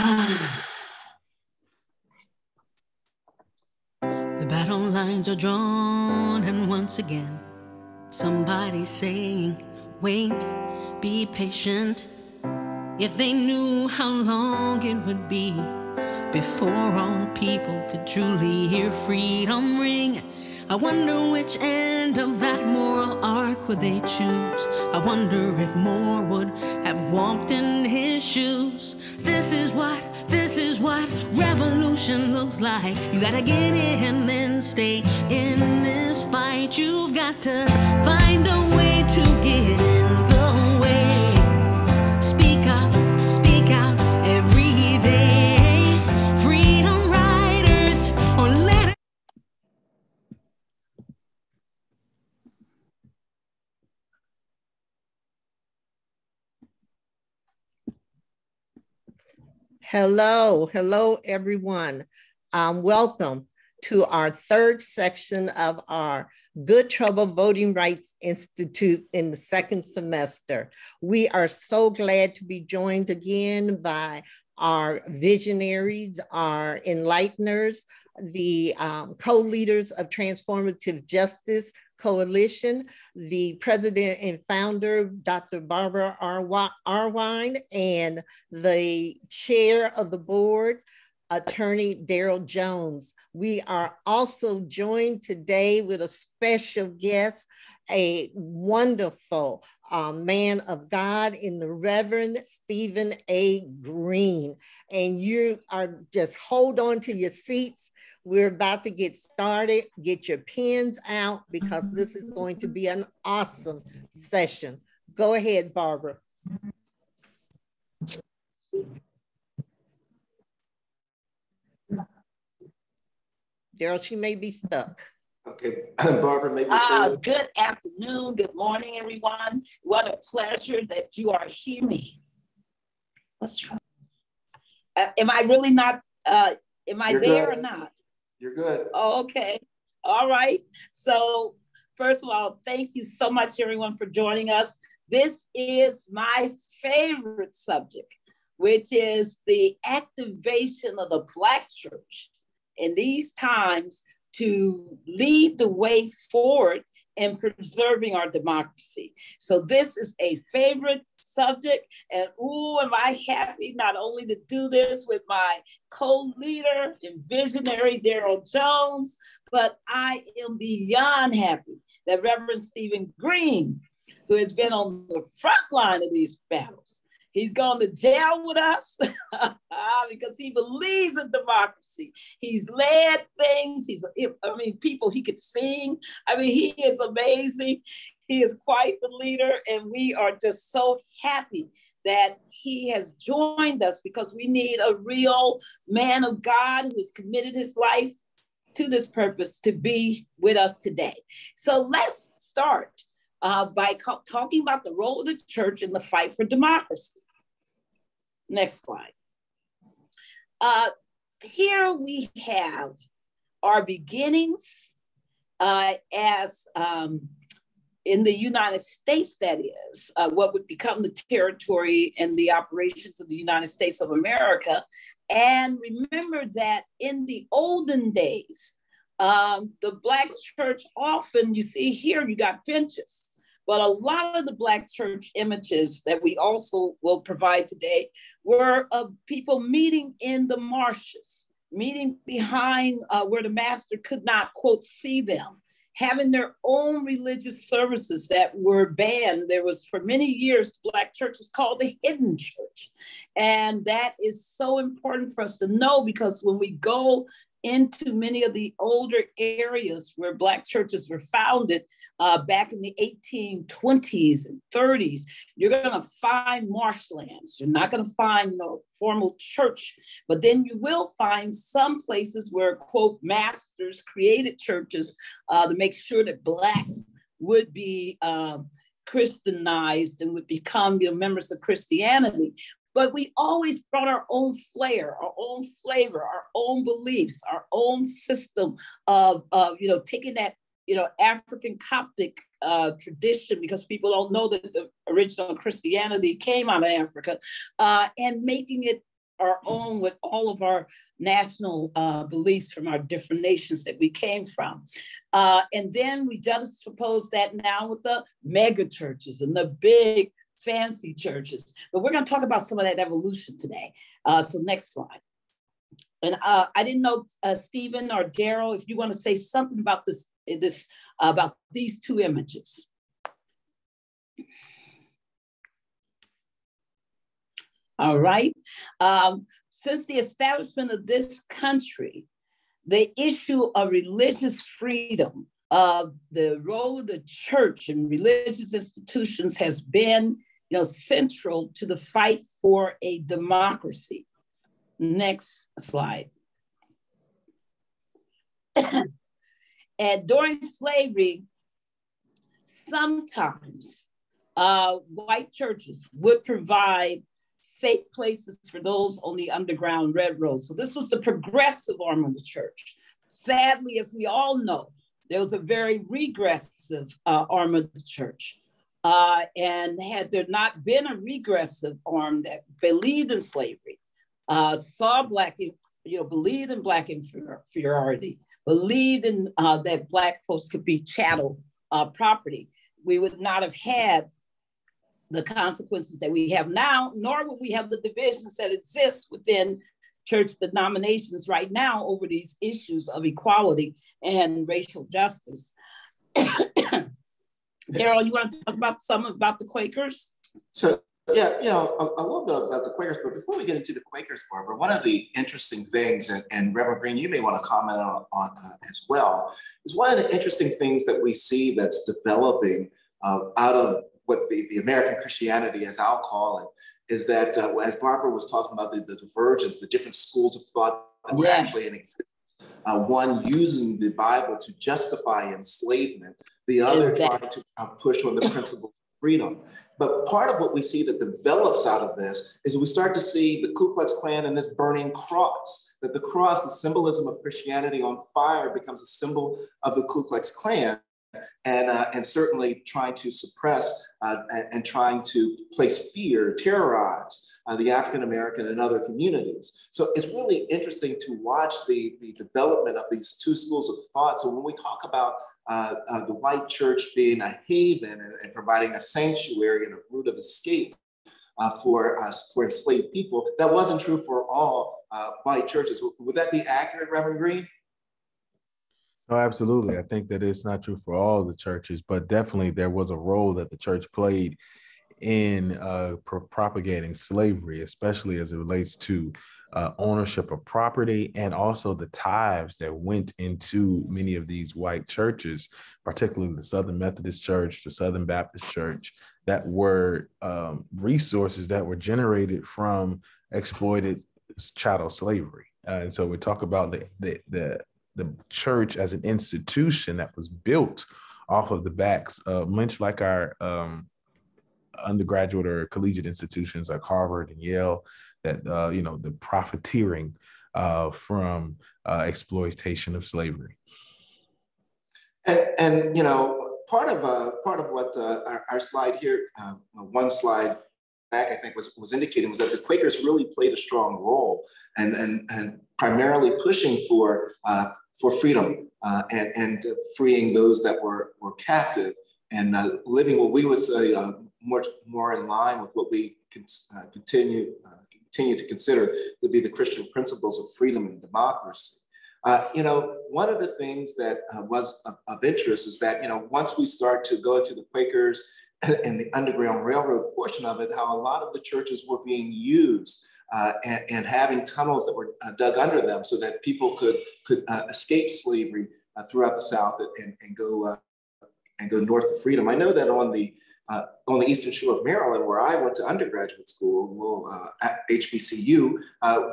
The battle lines are drawn, and once again, somebody's saying, wait, be patient. If they knew how long it would be before all people could truly hear freedom ring, I wonder which end of that moral arc would they choose. I wonder if more would have walked in his shoes. This is what revolution looks like. You gotta get in and then stay in this fight. You've got to find a way to get in the way. Speak out every day. Freedom riders, or let it. Hello, everyone. Welcome to our third section of our Good Trouble Voting Rights Institute in the second semester. We are so glad to be joined again by our visionaries, our enlighteners, the co-leaders of Transformative Justice Coalition, the president and founder, Dr. Barbara Arwine, and the chair of the board, Attorney Daryl Jones. We are also joined today with a special guest, a wonderful man of God in the Reverend Stephen A. Green. And you are just hold on to your seats. We're about to get started. Get your pens out because this is going to be an awesome session. Go ahead, Barbara. Daryl, she may be stuck. Okay, Barbara, maybe first. Good afternoon, good morning, everyone. What a pleasure that you are hearing me. What's wrong? Am I really not, am I there or not? You're good. Oh, okay. All right. So first of all, thank you so much, everyone, for joining us. This is my favorite subject, which is the activation of the Black church in these times to lead the way forward in preserving our democracy. So this is a favorite subject, and ooh, am I happy not only to do this with my co-leader and visionary Daryl Jones, but I am beyond happy that Reverend Stephen Green, who has been on the front line of these battles, he's gone to jail with us because he believes in democracy. He's led things. People, he could sing. He is amazing. He is quite the leader. And we are just so happy that he has joined us because we need a real man of God who has committed his life to this purpose to be with us today. So let's start by talking about the role of the church in the fight for democracy. Next slide. Here we have our beginnings as in the United States, that is, what would become the territory and the operations of the United States of America. And remember that in the olden days, the Black church often, you see here, you got benches. But a lot of the Black church images that we also will provide today were of people meeting in the marshes, meeting behind where the master could not, quote, see them, having their own religious services that were banned. There was, for many years, Black church was called the hidden church. And that is so important for us to know, because when we go into many of the older areas where Black churches were founded back in the 1820s and 30s, you're going to find marshlands. You're not going to find formal church, but then you will find some places where, quote, masters created churches to make sure that Blacks would be Christianized and would become members of Christianity. But we always brought our own flair, our own flavor, our own beliefs, our own system of taking that, African Coptic tradition, because people don't know that the original Christianity came out of Africa, and making it our own with all of our national beliefs from our different nations that we came from. And then we juxtapose that now with the mega churches and the big fancy churches. But we're going to talk about some of that evolution today. So next slide. And I didn't know, Stephen or Daryl, if you want to say something about about these two images. All right. Since the establishment of this country, the issue of religious freedom, the role of the church and religious institutions has been, central to the fight for a democracy. Next slide. And during slavery, sometimes white churches would provide safe places for those on the Underground Railroad. So this was the progressive arm of the church. Sadly, as we all know, there was a very regressive arm of the church. And had there not been a regressive arm that believed in slavery, believed in Black inferiority, believed in that Black folks could be chattel property, we would not have had the consequences that we have now, nor would we have the divisions that exist within church denominations right now over these issues of equality and racial justice. Daryl, you want to talk about about the Quakers? So, yeah, a little bit about the Quakers, but before we get into the Quakers, Barbara, one of the interesting things, and Reverend Green, you may want to comment on as well, is one of the interesting things that we see that's developing out of what the American Christianity, as I'll call it, is that as Barbara was talking about the divergence, the different schools of thought that were actually in existence, one using the Bible to justify enslavement, the other trying to push on the principle of freedom. But part of what we see that develops out of this is we start to see the Ku Klux Klan and this burning cross, that the cross, the symbolism of Christianity on fire, becomes a symbol of the Ku Klux Klan. And certainly trying to suppress and trying to place fear, terrorize the African-American and other communities. So it's really interesting to watch the development of these two schools of thought. So when we talk about the white church being a haven and providing a sanctuary and a route of escape for enslaved people, that wasn't true for all white churches. Would that be accurate, Reverend Green? No, absolutely. I think that it's not true for all the churches, but definitely there was a role that the church played in propagating slavery, especially as it relates to ownership of property and also the tithes that went into many of these white churches, particularly the Southern Methodist Church, the Southern Baptist Church, that were resources that were generated from exploited chattel slavery. And so we talk about the church as an institution that was built off of the backs of much like our undergraduate or collegiate institutions like Harvard and Yale, that the profiteering from exploitation of slavery. And part of what our slide here, one slide back, I think was indicating was that the Quakers really played a strong role and primarily pushing for freedom and freeing those that were captive and living what we would say more in line with what we continue to consider to be the Christian principles of freedom and democracy. One of the things that was of interest is that, once we start to go into the Quakers and the Underground Railroad portion of it, how a lot of the churches were being used and having tunnels that were dug under them so that people could escape slavery throughout the South and go north to freedom. I know that on the eastern shore of Maryland, where I went to undergraduate school, at HBCU,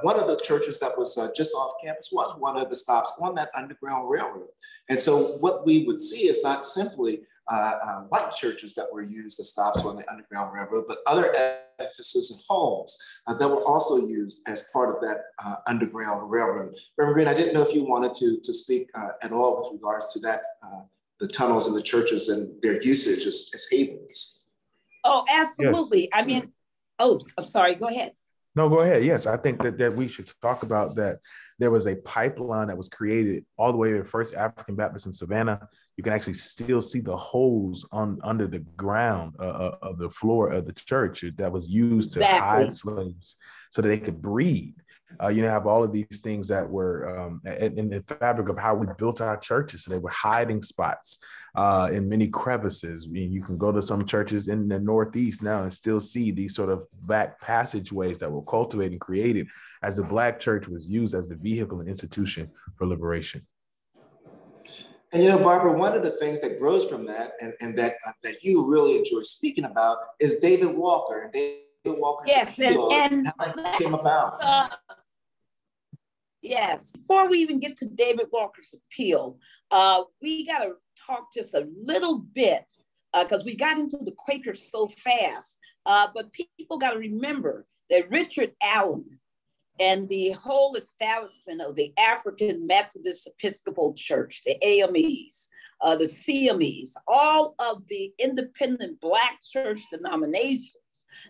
one of the churches that was just off campus was one of the stops on that Underground Railroad. And so what we would see is not simply white churches that were used as stops on the Underground Railroad, but other edifices and homes that were also used as part of that Underground Railroad. Reverend Green, I didn't know if you wanted to speak at all with regards to that, the tunnels and the churches and their usage as havens. Oh, absolutely. Yes. I mean, I'm sorry, go ahead. No, go ahead. Yes, I think that we should talk about that. There was a pipeline that was created all the way to First African Baptist in Savannah. You can actually still see the holes under the ground of the floor of the church that was used to hide slaves so that they could breed. Have all of these things that were in the fabric of how we built our churches. So they were hiding spots in many crevices. You can go to some churches in the Northeast now and still see these sort of back passageways that were cultivated and created as the Black church was used as the vehicle and institution for liberation. And Barbara, one of the things that grows from that, and that you really enjoy speaking about, is David Walker. And David Walker's appeal, and how that came about. Yes. Before we even get to David Walker's appeal, we got to talk just a little bit because we got into the Quakers so fast. But people got to remember that Richard Allen and the whole establishment of the African Methodist Episcopal Church, the AMEs, the CMEs, all of the independent Black church denominations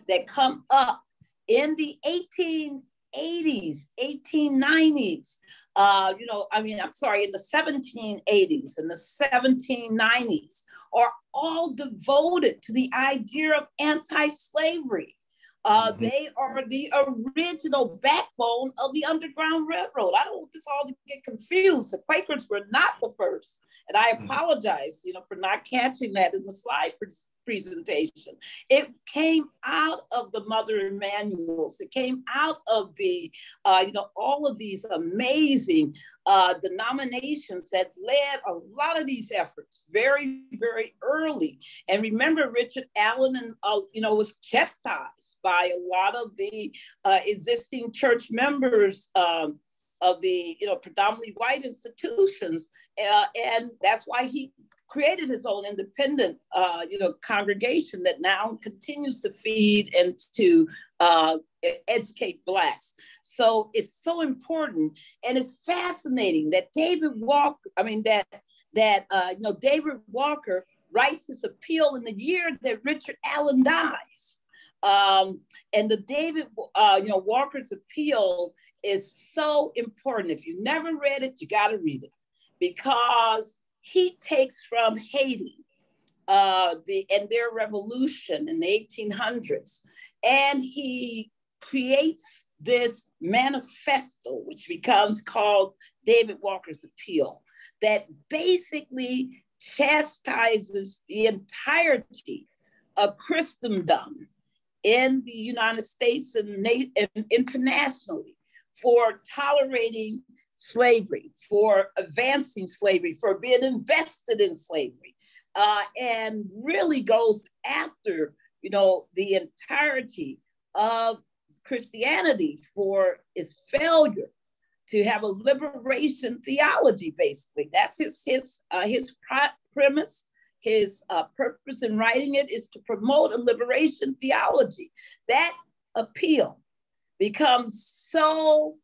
that come up in the 1880s, 1890s, in the 1780s and the 1790s are all devoted to the idea of anti-slavery. They are the original backbone of the Underground Railroad. I don't want this all to get confused. The Quakers were not the first. And I apologize, for not catching that in the slide presentation. It came out of the Mother Emanuels. It came out of the, all of these amazing denominations that led a lot of these efforts very, very early. And remember, Richard Allen was chastised by a lot of the existing church members of the predominantly white institutions, and that's why he created his own independent congregation that now continues to feed and to educate Blacks. So it's so important, and it's fascinating that David Walker writes his appeal in the year that Richard Allen dies. And the David Walker's appeal is so important. If you never read it, you got to read it, because he takes from Haiti and their revolution in the 1800s, and he creates this manifesto, which becomes called David Walker's Appeal, that basically chastises the entirety of Christendom in the United States and internationally for tolerating slavery, for advancing slavery, for being invested in slavery, and really goes after, the entirety of Christianity for its failure to have a liberation theology. Basically, that's his premise. His purpose in writing it is to promote a liberation theology. That appeal becomes so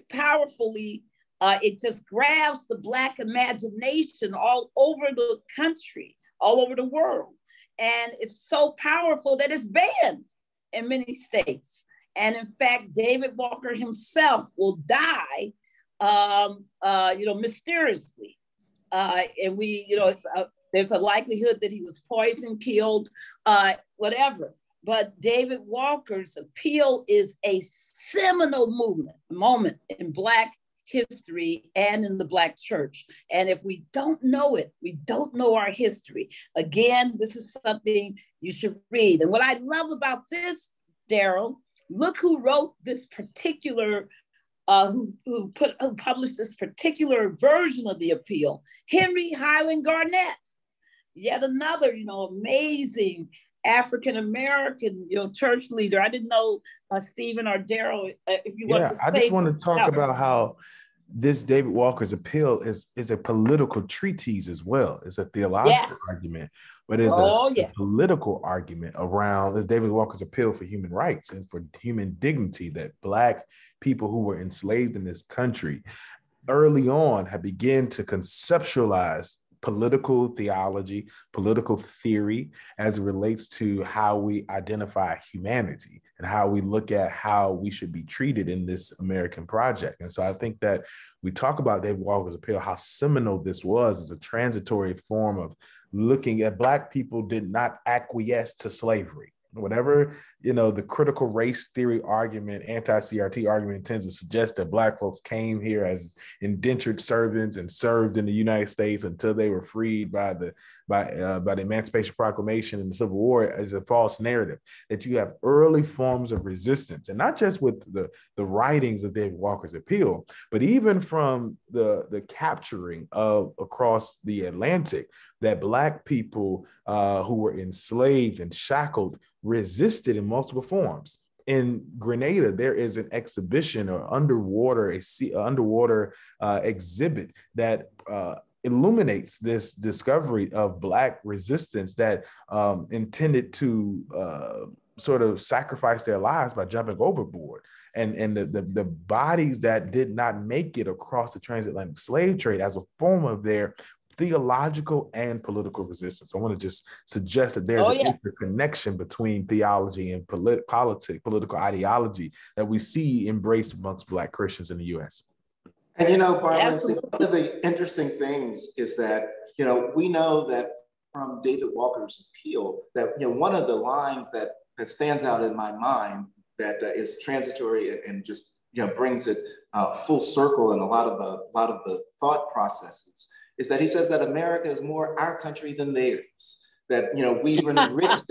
powerfully, it just grabs the Black imagination all over the country, all over the world. And it's so powerful that it's banned in many states. And in fact, David Walker himself will die, mysteriously. And there's a likelihood that he was poisoned, killed, whatever. But David Walker's appeal is a seminal moment in Black history and in the Black church. And if we don't know it, we don't know our history. Again, this is something you should read. And what I love about this, Daryl, look who wrote this particular, who published this particular version of the appeal, Henry Highland Garnett. Yet another, amazing African-American, church leader. I didn't know, Stephen or Daryl, if you want to say something. I just want to talk about how this David Walker's appeal is a political treatise as well. It's a theological argument, but it's a political argument around this David Walker's appeal for human rights and for human dignity, that Black people who were enslaved in this country early on had begun to conceptualize political theology, political theory, as it relates to how we identify humanity and how we look at how we should be treated in this American project. And so I think that we talk about David Walker's Appeal, how seminal this was as a transitory form of looking at Black people did not acquiesce to slavery. Whatever, the critical race theory argument, anti-CRT argument tends to suggest that Black folks came here as indentured servants and served in the United States until they were freed by the Emancipation Proclamation and the Civil War, is a false narrative. That you have early forms of resistance, and not just with the writings of David Walker's Appeal, but even from the capturing of across the Atlantic, that Black people who were enslaved and shackled resisted in multiple forms. In Grenada, there is an exhibition or underwater exhibit that illuminates this discovery of Black resistance that intended to sort of sacrifice their lives by jumping overboard. And the bodies that did not make it across the transatlantic slave trade as a form of their theological and political resistance. I want to just suggest that there's an interconnection between theology and political ideology that we see embraced amongst Black Christians in the U.S. And Barbara, one of the interesting things is that we know that from David Walker's Appeal that one of the lines that stands out in my mind that is transitory and just brings it full circle in a lot of the thought processes is that he says that America is more our country than theirs. That we've enriched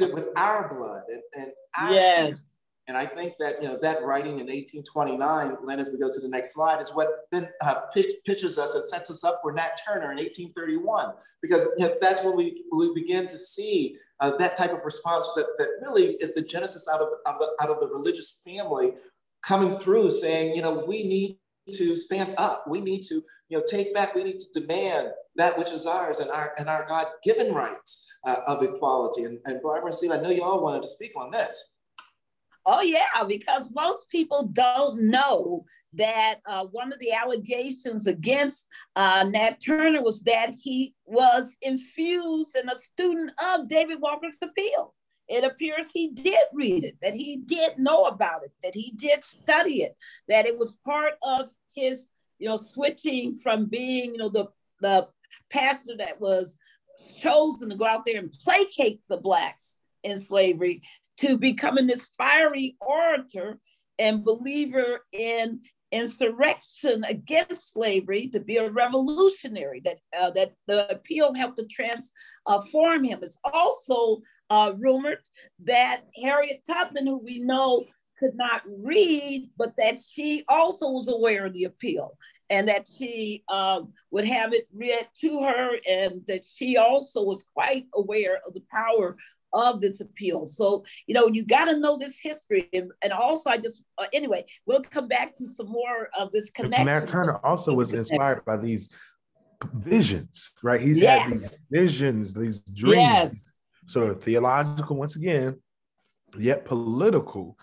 it, with our blood and our tears. And I think that that writing in 1829, Len, as we go to the next slide, is what then pictures us and sets us up for Nat Turner in 1831, because that's when we begin to see that type of response that really is the genesis out of the religious family coming through, saying we need to stand up. We need to, take back. We need to demand that which is ours and our God-given rights of equality. And Barbara and Steve, I know you all wanted to speak on this. Oh yeah, because most people don't know that one of the allegations against Nat Turner was that he was infused and a student of David Walker's Appeal. It appears he did read it, that he did know about it, that he did study it, that it was part of his, switching from being, the pastor that was chosen to go out there and placate the Blacks in slavery to becoming this fiery orator and believer in insurrection against slavery, to be a revolutionary, that the appeal helped to transform him. It's also rumored that Harriet Tubman, who we know could not read, but that she also was aware of the appeal and that she would have it read to her, and that she also was quite aware of the power of this appeal. So, you got to know this history. And also, anyway, we'll come back to some more of this connection. Nat Turner also was inspired by these visions, right? He's had these visions, these dreams, sort of theological, once again, yet political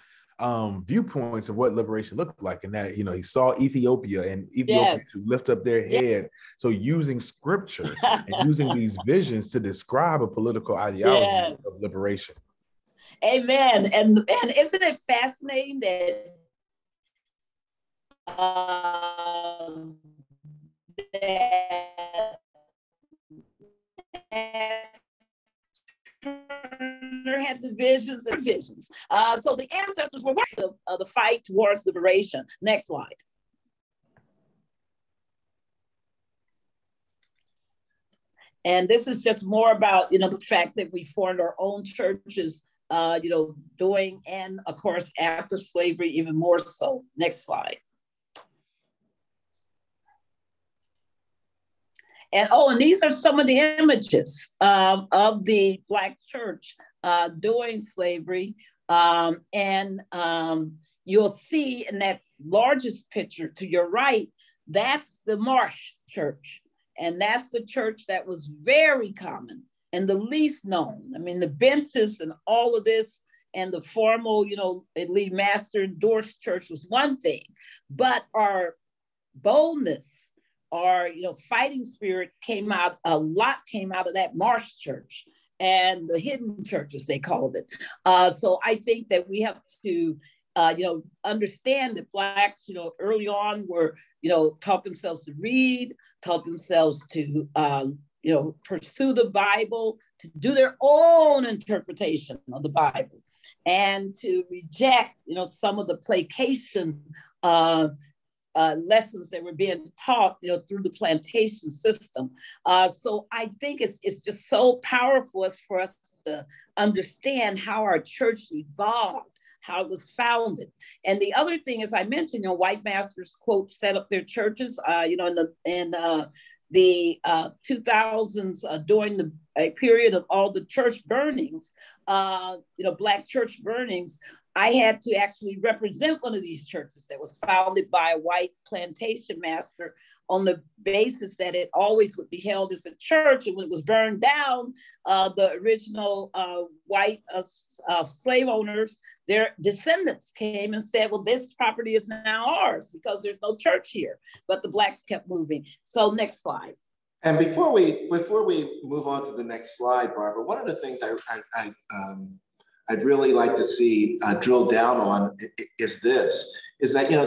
viewpoints of what liberation looked like. And that, he saw Ethiopia and Ethiopians to lift up their head. So using scripture and using these visions to describe a political ideology of liberation. Amen. And isn't it fascinating that Turner had the visions and visions. So the ancestors were working the fight towards liberation. Next slide. And this is just more about, the fact that we formed our own churches, doing, and of course, after slavery, even more so. Next slide. And these are some of the images of the Black church during slavery. And you'll see in that largest picture to your right, that's the Marsh Church. And that's the church that was very common and the least known. I mean, the benches and all of this and the formal, Lee Master endorsed church was one thing, but our boldness, our, fighting spirit a lot came out of that Marsh Church and the hidden churches, they called it. So I think that we have to, understand that Blacks, early on were, taught themselves to read, taught themselves to, pursue the Bible, to do their own interpretation of the Bible, and to reject, some of the placation lessons that were being taught, through the plantation system. So I think it's just so powerful for us to understand how our church evolved, how it was founded. And the other thing, as I mentioned, white masters, quote, set up their churches, in the 2000s, during the period of all the church burnings, Black church burnings. I had to actually represent one of these churches that was founded by a white plantation master on the basis that it always would be held as a church. And when it was burned down, the original white slave owners, their descendants came and said, well, this property is now ours because there's no church here. But the Blacks kept moving. So next slide. And before we move on to the next slide, Barbara, one of the things I'd really like to see drill down on is that,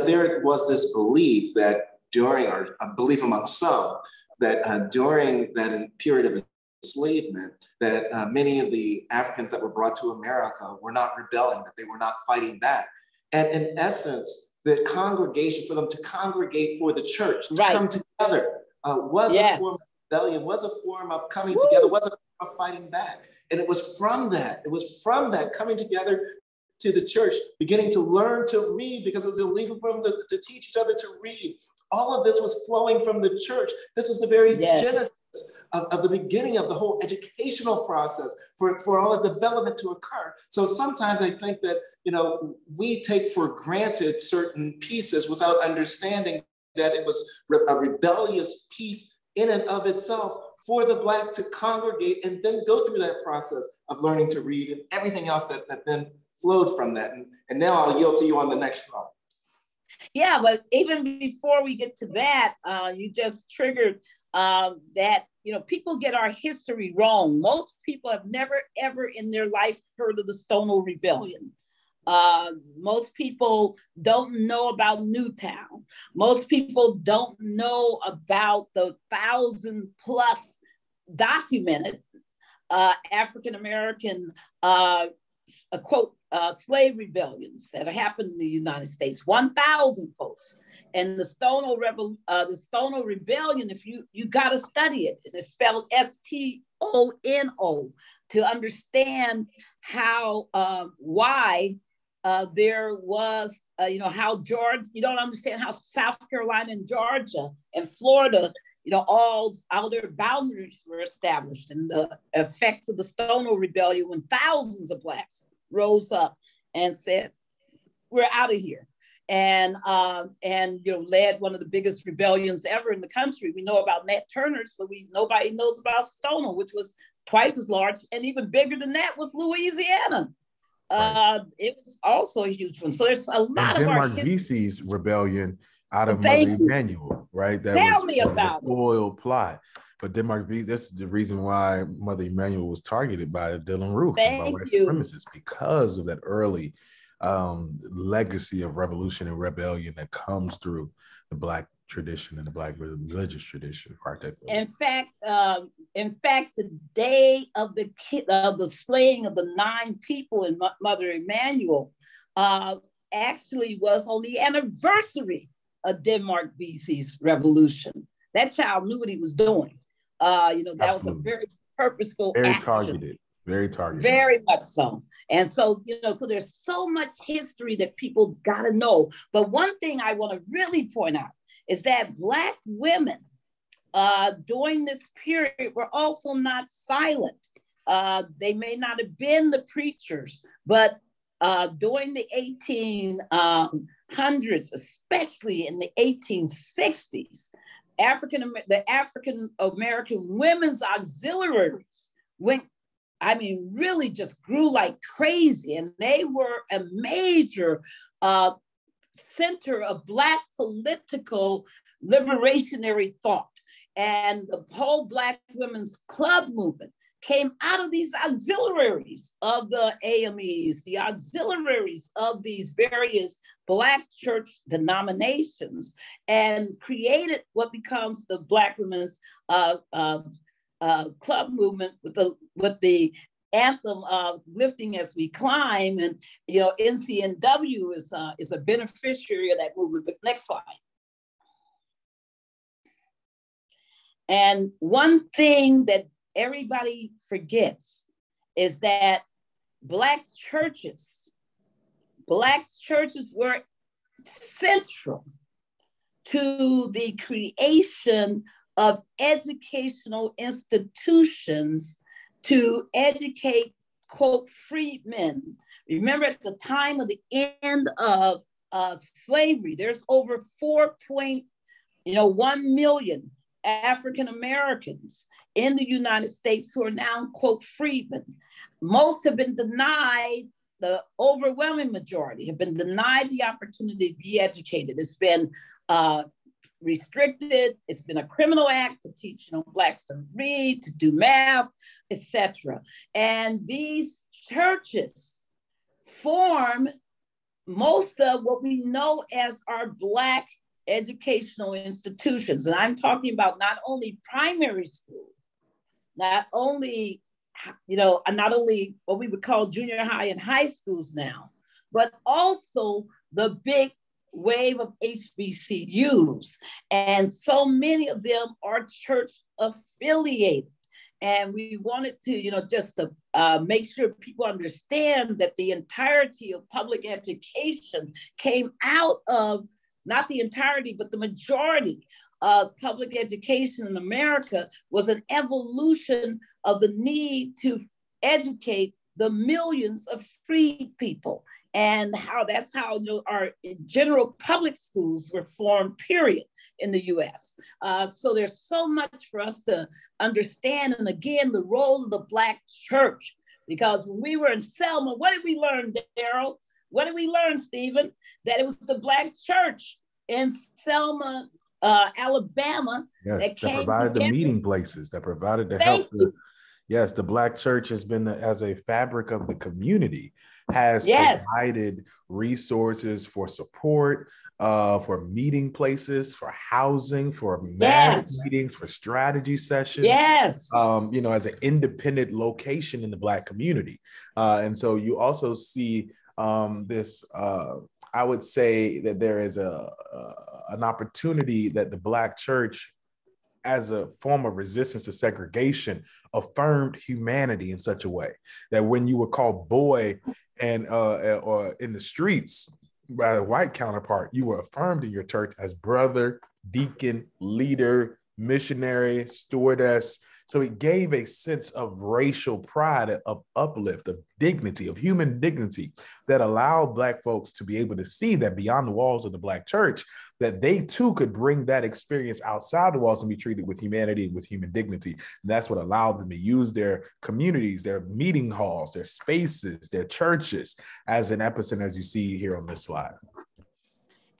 there was this belief that during, or a belief among some, that during that period of enslavement, that many of the Africans that were brought to America were not rebelling, that they were not fighting back. And in essence, the congregation, for them to congregate for the church, to come together, was a form of rebellion, was a form of coming together, was a form of fighting back. And it was from that coming together to the church, beginning to learn to read, because it was illegal for them to teach each other to read. All of this was flowing from the church. This was the very genesis of the beginning of the whole educational process for all the development to occur. So sometimes I think that, we take for granted certain pieces without understanding that it was a rebellious piece in and of itself for the Blacks to congregate and then go through that process of learning to read and everything else that then flowed from that. And now I'll yield to you on the next slide. Yeah, but even before we get to that, you just triggered that, people get our history wrong. Most people have never, ever in their life heard of the Stonewall Rebellion. Most people don't know about Newtown. Most people don't know about the 1,000+ documented African-American, quote, slave rebellions that happened in the United States, 1,000 folks. And the Stonewall Rebellion, if you got to study it, it's spelled S-T-O-N-O, to understand how, why there was, how Georgia, you don't understand how South Carolina and Georgia and Florida, all their boundaries were established, and the effect of the Stonewall Rebellion when thousands of Blacks rose up and said, we're out of here. And led one of the biggest rebellions ever in the country. We know about Nat Turner's, but nobody knows about Stonewall, which was twice as large, and even bigger than that was Louisiana. Right. It was also a huge one. So there's a lot of our Vesey's rebellion out of Mother Emanuel, right? Tell me about it. Foil plot. But Denmark Vesey, that's the reason why Mother Emanuel was targeted by Dylann Roof and by white supremacists, because of that early legacy of revolution and rebellion that comes through the Black tradition and the Black religious tradition. In fact, the day of the slaying of the 9 people in Mother Emanuel actually was on the anniversary of Denmark Vesey's revolution. That child knew what he was doing. That was a very purposeful action. Very targeted. Very much so. And so, so there's so much history that people got to know. But one thing I want to really point out is that Black women during this period were also not silent. They may not have been the preachers, but during the 1800s, especially in the 1860s, the African American women's auxiliaries really just grew like crazy. And they were a major center of Black political liberationary thought. And the whole Black women's club movement came out of these auxiliaries of the AMEs, the auxiliaries of these various Black church denominations, and created what becomes the Black women's club movement with the anthem of lifting as we climb. And NCNW is a beneficiary of that movement. But next slide. And one thing that everybody forgets is that Black churches were central to the creation of educational institutions to educate, quote, freedmen. Remember, at the time of the end of slavery, there's over 4.1 million African Americans in the United States who are now, quote, freedmen. Most have been denied, the overwhelming majority have been denied the opportunity to be educated. It's been restricted. It's been a criminal act to teach Blacks to read, to do math, etc. And these churches form most of what we know as our Black educational institutions. And I'm talking about not only primary school, not only what we would call junior high and high schools now, but also the big wave of HBCUs. And so many of them are church affiliated. And we wanted to, just to make sure people understand that the entirety of public education came out of, not the entirety, but the majority of public education in America was an evolution of the need to educate the millions of free people. And that's how our general public schools were formed, period, in the US. So there's so much for us to understand. And again, the role of the Black church, because when we were in Selma, what did we learn, Daryl? What did we learn, Stephen? That it was the Black church in Selma, Alabama, that provided the meeting places, that provided the help. Yes, the Black church has been as a fabric of the community, has provided resources for support, for meeting places, for housing, for mass meetings, for strategy sessions. Yes. As an independent location in the Black community. And so you also see this, I would say that there is an opportunity that the Black church, as a form of resistance to segregation, affirmed humanity in such a way that when you were called boy and or in the streets by a white counterpart, you were affirmed in your church as brother, deacon, leader, missionary, stewardess. So it gave a sense of racial pride, of uplift, of dignity, of human dignity that allowed Black folks to be able to see that beyond the walls of the Black church, that they too could bring that experience outside the walls and be treated with humanity and with human dignity. And that's what allowed them to use their communities, their meeting halls, their spaces, their churches as an epicenter, as you see here on this slide.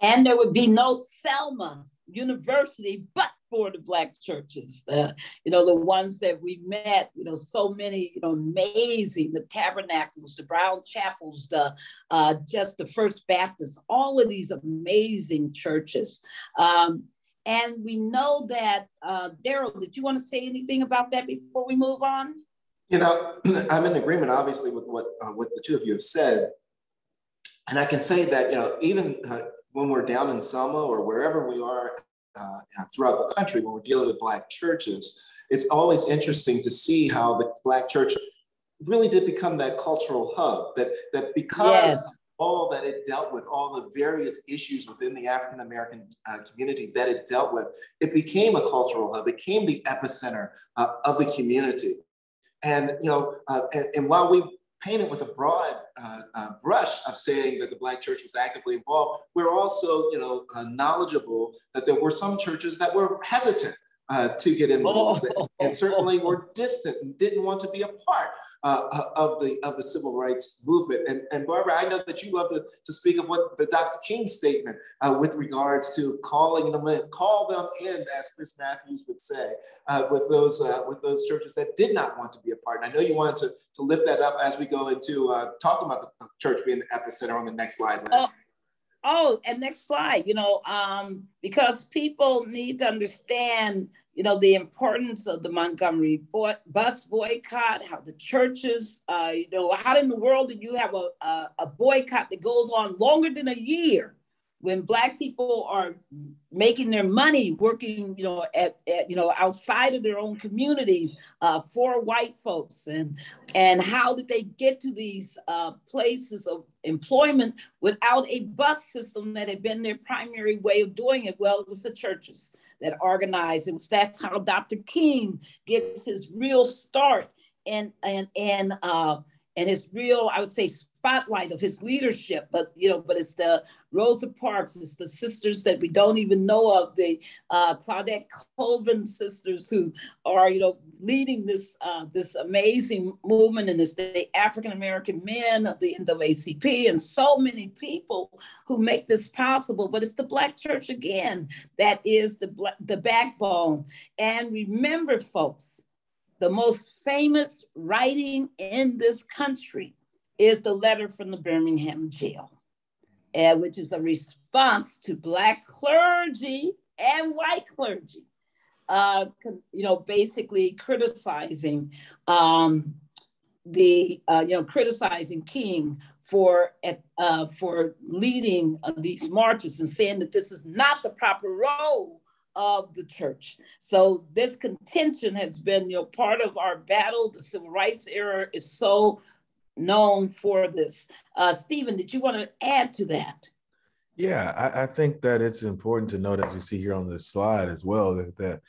And there would be no Selma University but for the Black churches, the ones that we met, so many, amazing, the Tabernacles, the Brown Chapels, just the First Baptist, all of these amazing churches. And we know that, Daryl, did you want to say anything about that before we move on? I'm in agreement, obviously, with what the two of you have said. And I can say that, even when we're down in Selma or wherever we are throughout the country, when we're dealing with Black churches, it's always interesting to see how the Black church really did become that cultural hub, that because all that it dealt with, all the various issues within the African-American community that it dealt with, it became a cultural hub. It became the epicenter of the community. And, and while we paint it with a broad brush of saying that the Black church was actively involved, we're also, knowledgeable that there were some churches that were hesitant to get involved, and certainly Oh. were distant and didn't want to be a part of the civil rights movement. And Barbara, I know that you love to speak of what the Dr. King statement with regards to calling them in, call them in, as Chris Matthews would say, with those churches that did not want to be a part. And I know you wanted to lift that up as we go into talking about the church being the epicenter on the next slide. Oh, and next slide, because people need to understand, the importance of the Montgomery bus boycott, how the churches, how in the world did you have a boycott that goes on longer than a year when Black people are making their money working, outside of their own communities for white folks, and how did they get to these places of employment without a bus system that had been their primary way of doing it? Well, it was the churches that organized. That's how Dr. King gets his real start and his real, I would say, spotlight of his leadership. But it's the Rosa Parks, it's the sisters that we don't even know of, the Claudette Colvin sisters, who are leading this amazing movement, and it's the African American men of the NAACP, and so many people who make this possible. But it's the Black church again that is the backbone. And remember, folks, the most famous writing in this country is the letter from the Birmingham jail, which is a response to Black clergy and white clergy, basically criticizing criticizing King for leading these marches and saying that this is not the proper role of the church. So this contention has been part of our battle. The civil rights era is so known for this. Stephen, did you want to add to that? Yeah, I think that it's important to note, as you see here on this slide as well, that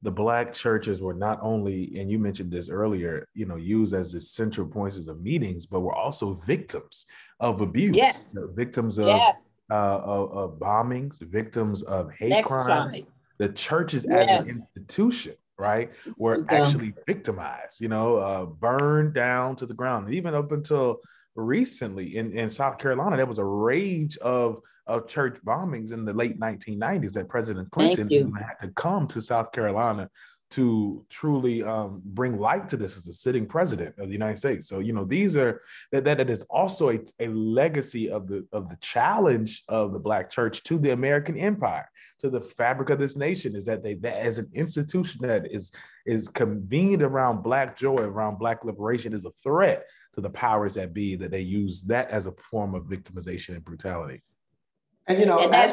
the Black churches were not only, and you mentioned this earlier, used as the central points of meetings, but were also victims of abuse, yes. Victims of, yes. Of bombings, victims of hate Next crimes. slide. The churches Yes. as an institution, right, were actually victimized, burned down to the ground. And even up until recently in South Carolina, there was a rage of church bombings in the late 1990s that President Clinton had to come to South Carolina to truly bring light to this as a sitting president of the United States. So, these are that is also a legacy of the challenge of the Black church to the American empire, to the fabric of this nation, is that they, as an institution that is convened around Black joy, around Black liberation, is a threat to the powers that be, that they use that as a form of victimization and brutality. And as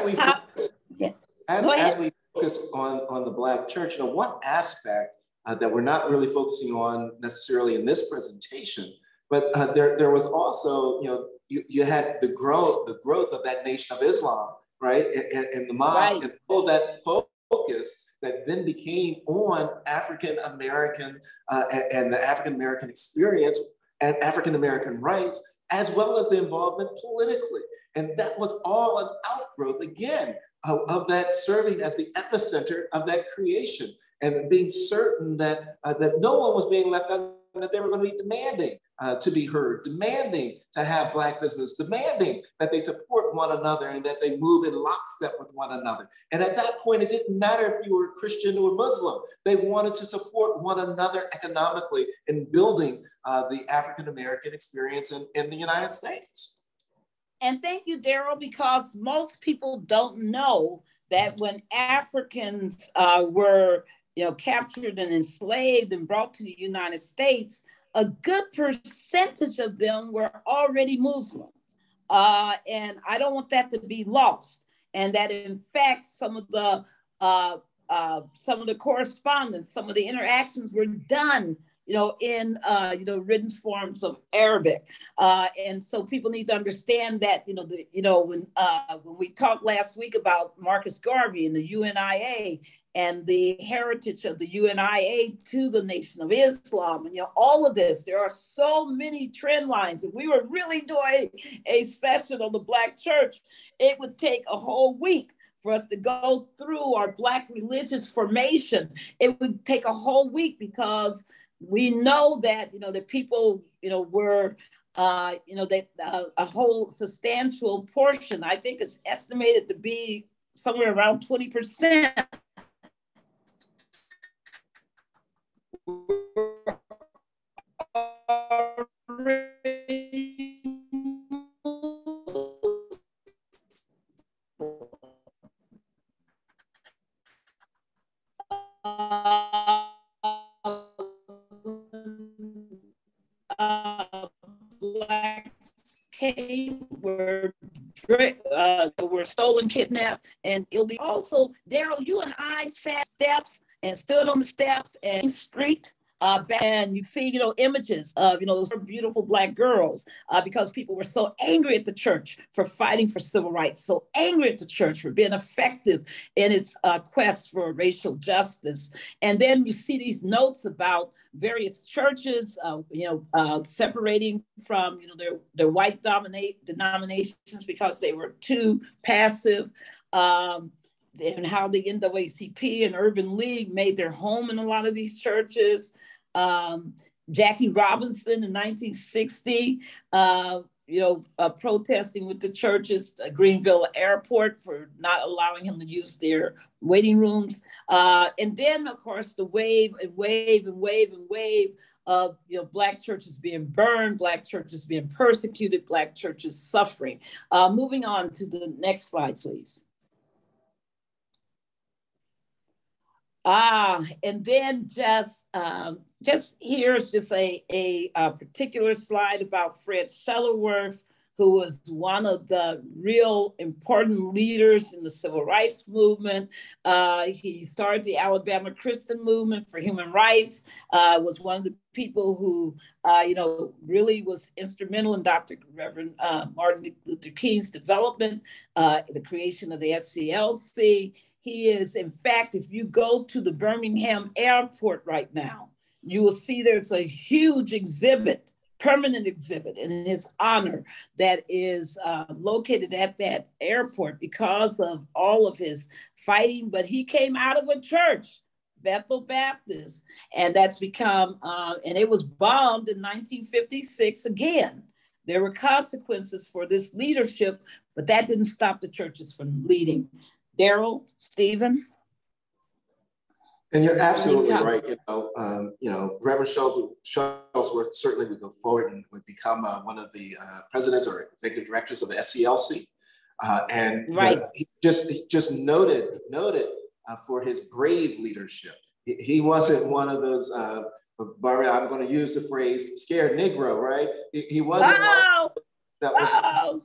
we focus on the Black church, one aspect that we're not really focusing on necessarily in this presentation, but there was also, you had the growth of that Nation of Islam, right, and the mosque, right, and all that focus that then became on African American and the African American experience and African American rights, as well as the involvement politically. And that was all an outgrowth, again, of that serving as the epicenter of that creation, and being certain that no one was being left out, that they were going to be demanding to be heard, demanding to have Black business, demanding that they support one another and that they move in lockstep with one another. And at that point, it didn't matter if you were Christian or Muslim. They wanted to support one another economically in building the African-American experience in the United States. And thank you, Daryl, because most people don't know that when Africans were captured and enslaved and brought to the United States, a good percentage of them were already Muslim. And I don't want that to be lost. And that in fact, some of the correspondence, some of the interactions were done in written forms of Arabic, and so people need to understand that when we talked last week about Marcus Garvey and the UNIA and the heritage of the UNIA to the Nation of Islam, and all of this, there are so many trend lines. If we were really doing a session on the Black church, it would take a whole week. for us to go through our Black religious formation, it would take a whole week, because we know that, the people, were, that a whole substantial portion, I think it's estimated to be somewhere around 20%. Blacks came, were stolen, kidnapped, and illegal. Also, Daryl, you and I sat steps and stood on the steps and street. And you see, images of, those beautiful Black girls, because people were so angry at the church for fighting for civil rights, so angry at the church for being effective in its quest for racial justice. And then you see these notes about various churches, separating from, their white denominations because they were too passive. And how the NAACP and Urban League made their home in a lot of these churches. Jackie Robinson in 1960, protesting with the churches, Greenville Airport, for not allowing him to use their waiting rooms. And then, of course, the wave of Black churches being burned, Black churches being persecuted, Black churches suffering. Moving on to the next slide, please. And then just here's just a particular slide about Fred Shuttleworth, who was one of the real important leaders in the civil rights movement. He started the Alabama Christian Movement for Human Rights, was one of the people who, really was instrumental in Reverend Martin Luther King's development, the creation of the SCLC. He is, in fact, if you go to the Birmingham airport right now, you will see there's a huge exhibit, permanent exhibit in his honor that is located at that airport because of all of his fighting. But he came out of a church, Bethel Baptist, and that's become, and it was bombed in 1956 again. There were consequences for this leadership, but that didn't stop the churches from leading. Daryl, Stephen? And you're absolutely right. Reverend Shuttlesworth certainly would go forward and would become one of the presidents or executive directors of the SCLC. He just noted for his brave leadership. He wasn't one of those, Barbara, I'm going to use the phrase, scared Negro, right? He wasn't one that was.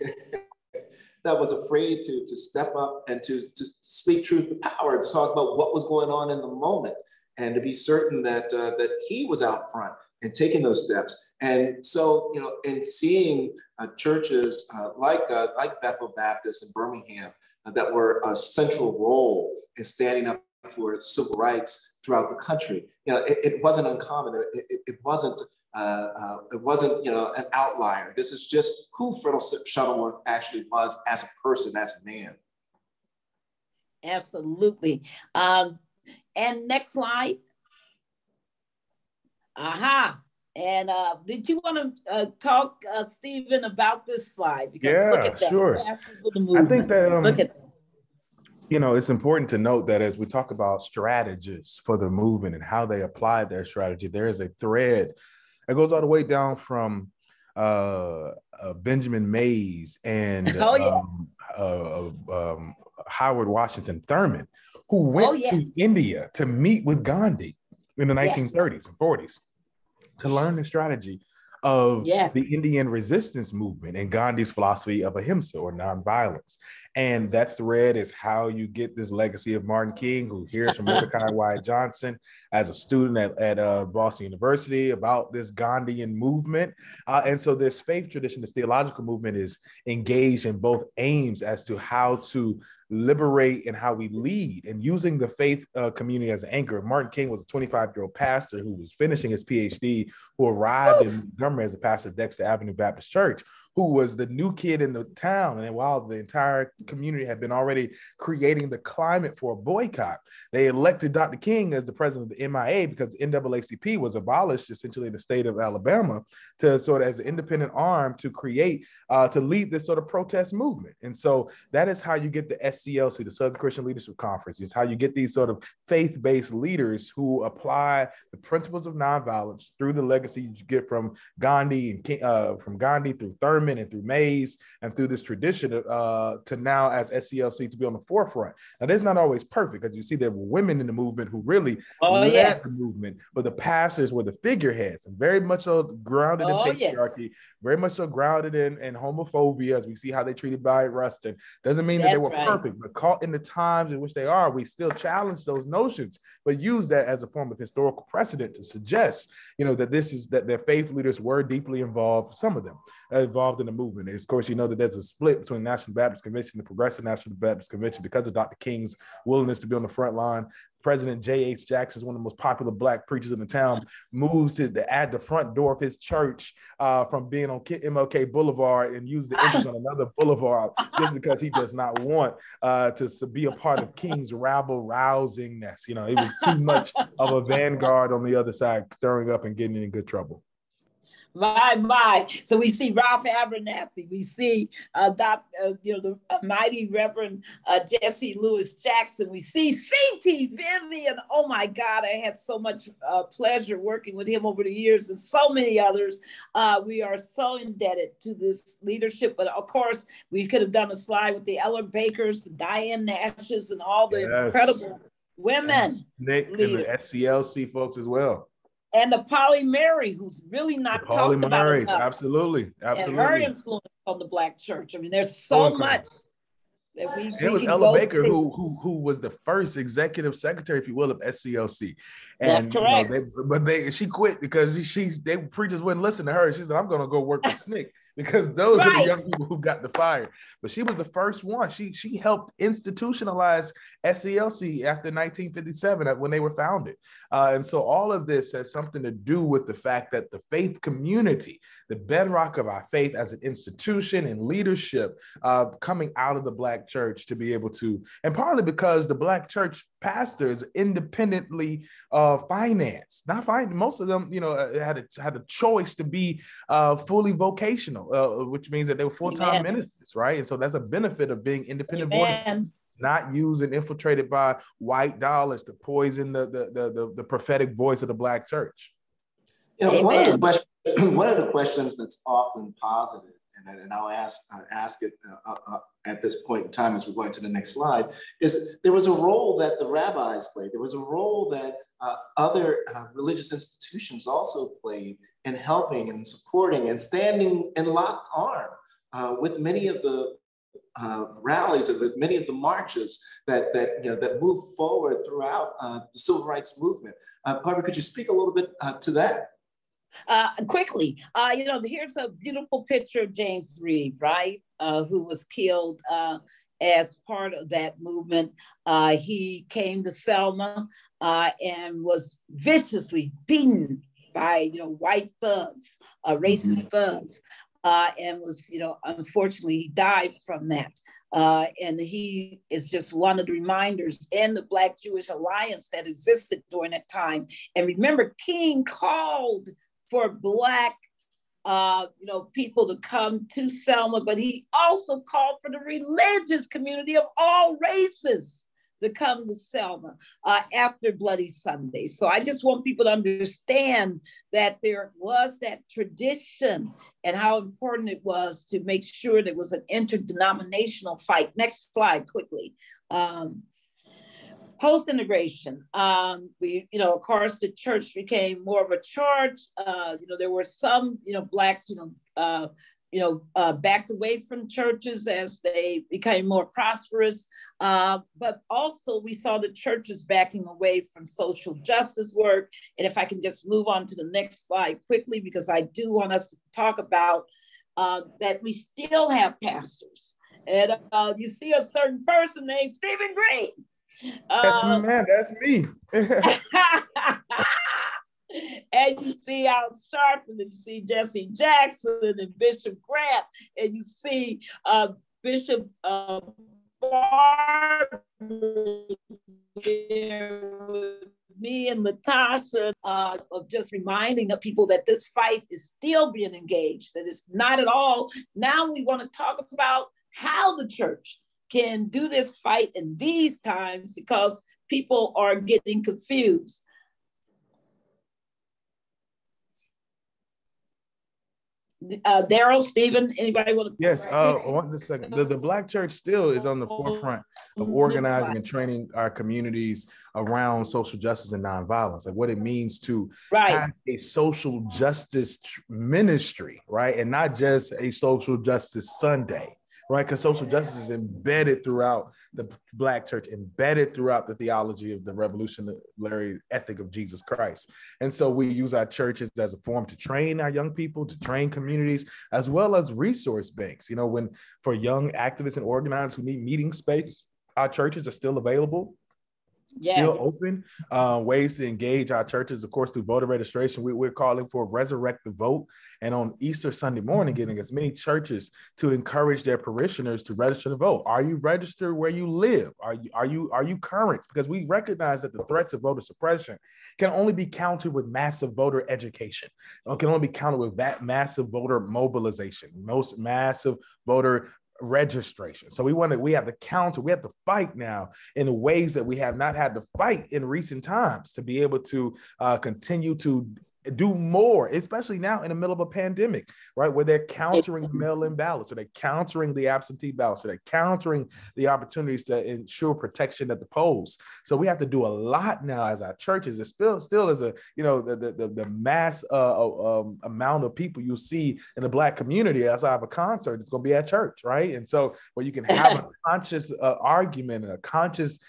That was afraid to step up and to speak truth to power, to talk about what was going on in the moment, and to be certain that he was out front and taking those steps. And so, in seeing churches like Bethel Baptist in Birmingham that were a central role in standing up for civil rights throughout the country, it wasn't uncommon. It wasn't an outlier. This is just who Fred Shuttleworth actually was as a person, as a man. Absolutely. And next slide. And did you want to talk, Stephen, about this slide? Because look at that. Sure. I think that look at that. It's important to note that as we talk about strategists for the movement and how they apply their strategy, there is a thread. It goes all the way down from Benjamin Mays and Howard Washington Thurman, who went to India to meet with Gandhi in the 1930s and 40s to learn the strategy of the Indian resistance movement and Gandhi's philosophy of ahimsa, or nonviolence. And that thread is how you get this legacy of Martin King, who hears from Mordecai Wyatt Johnson as a student at Boston University about this Gandhian movement. And so this faith tradition, this theological movement, is engaged in both aims as to how to liberate and how we lead, and using the faith community as an anchor. Martin King was a 25-year-old pastor who was finishing his PhD, who arrived in Montgomery as a pastor of Dexter Avenue Baptist Church, who was the new kid in the town. And while the entire community had been already creating the climate for a boycott, they elected Dr. King as the president of the MIA because the NAACP was abolished essentially in the state of Alabama, to sort of as an independent arm to create, to lead this sort of protest movement. And so that is how you get the SCLC, the Southern Christian Leadership Conference. It's how you get these sort of faith-based leaders who apply the principles of nonviolence through the legacy you get from Gandhi and from Gandhi through Thurman and through Mays and through this tradition to now as SCLC to be on the forefront. Now, that's not always perfect because you see there were women in the movement who really led the movement, but the pastors were the figureheads and very much so grounded in patriarchy, very much so grounded in homophobia, as we see how they treated Barry Rustin. Doesn't mean that they were perfect, but caught in the times in which they are, we still challenge those notions, but use that as a form of historical precedent to suggest, that their faith leaders were deeply involved, some of them involved in the movement. And of course, you know that there's a split between the National Baptist Convention, the Progressive National Baptist Convention, because of Dr. King's willingness to be on the front line. President J.H. Jackson is one of the most popular Black preachers in the town, moves at the front door of his church from being on MLK Boulevard and use the entrance on another boulevard just because he does not want to be a part of King's rabble-rousingness. It was too much of a vanguard on the other side, stirring up and getting in good trouble. My. So we see Ralph Abernathy. We see the mighty Reverend Jesse Lewis Jackson. We see C.T. Vivian. Oh my God, I had so much pleasure working with him over the years, and so many others. We are so indebted to this leadership. But of course, we could have done a slide with the Eller Bakers, the Diane Nashes, and all the incredible women. Nick and the SCLC folks as well. And the Polly Mary, who's really not talked about enough. Absolutely. And her influence on the Black church. I mean, there's so much that we it was Ella Baker who was the first executive secretary, if you will, of SCLC. And, that's correct. She quit because they preachers wouldn't listen to her. She said, "I'm going to go work with SNCC." Because those are the young people who got the fire. But she was the first one. She helped institutionalize SCLC after 1957 when they were founded. And so all of this has something to do with the fact that the faith community, the bedrock of our faith as an institution and leadership, coming out of the Black church to be able to, and partly because the Black church pastors independently financed, most of them, had a choice to be fully vocational. Which means that they were full-time ministers, right? And so that's a benefit of being independent voices, not used and infiltrated by white dollars to poison the prophetic voice of the Black church. One of the questions that's often posited, and I'll ask it at this point in time as we're going to the next slide, is there was a role that the rabbis played. There was a role that other religious institutions also played in helping and supporting and standing in locked arm with many of the rallies and with many of the marches that moved forward throughout the civil rights movement. Barbara, could you speak a little bit to that? Quickly, here's a beautiful picture of James Reeb, right, who was killed as part of that movement. He came to Selma and was viciously beaten by white thugs, racist thugs, and was unfortunately he died from that. And he is just one of the reminders in the Black Jewish Alliance that existed during that time. And remember, King called for Black people to come to Selma, but he also called for the religious community of all races to come to Selma after Bloody Sunday. So I just want people to understand that there was that tradition and how important it was to make sure there was an interdenominational fight. Next slide, quickly. Post-integration, of course, the church became more of a church. There were some, Blacks, backed away from churches as they became more prosperous. But also we saw the churches backing away from social justice work. And if I can just move on to the next slide quickly, because I do want us to talk about that we still have pastors. And you see a certain person named Stephen Green. That's me. And you see Al Sharpton, and you see Jesse Jackson and Bishop Grant, and you see Bishop Barber there with me and Latasha, of just reminding the people that this fight is still being engaged, that it's not at all. Now we want to talk about how the church can do this fight in these times, because people are getting confused. Daryl, Stephen, anybody want to? Yes, one second. The Black church still is on the forefront of organizing and training our communities around social justice and nonviolence, like what it means to have a social justice ministry, right? And not just a social justice Sunday, right? Because social justice is embedded throughout the Black church, embedded throughout the theology of the revolutionary ethic of Jesus Christ. And so we use our churches as a forum to train our young people, to train communities, as well as resource banks. You know, when for young activists and organizers who need meeting space, our churches are still available. Still open, ways to engage our churches, of course, through voter registration. We're calling for Resurrect the Vote, and on Easter Sunday morning, getting as many churches to encourage their parishioners to register to vote. Are you registered where you live? Are you current? Because we recognize that the threats of voter suppression can only be countered with massive voter education. It can only be countered with that massive voter mobilization, most massive voter registration. So we have to counter, we have to fight now in ways that we have not had to fight in recent times to be able to continue to do more, especially now in the middle of a pandemic, right? Where they're countering the mail-in ballots, or they're countering the absentee ballots, or they're countering the opportunities to ensure protection at the polls. So we have to do a lot now as our churches. It still is a, you know, the mass amount of people you see in the Black community outside of a concert, it's going to be at church, right? And so where you can have a conscious argument and a conscious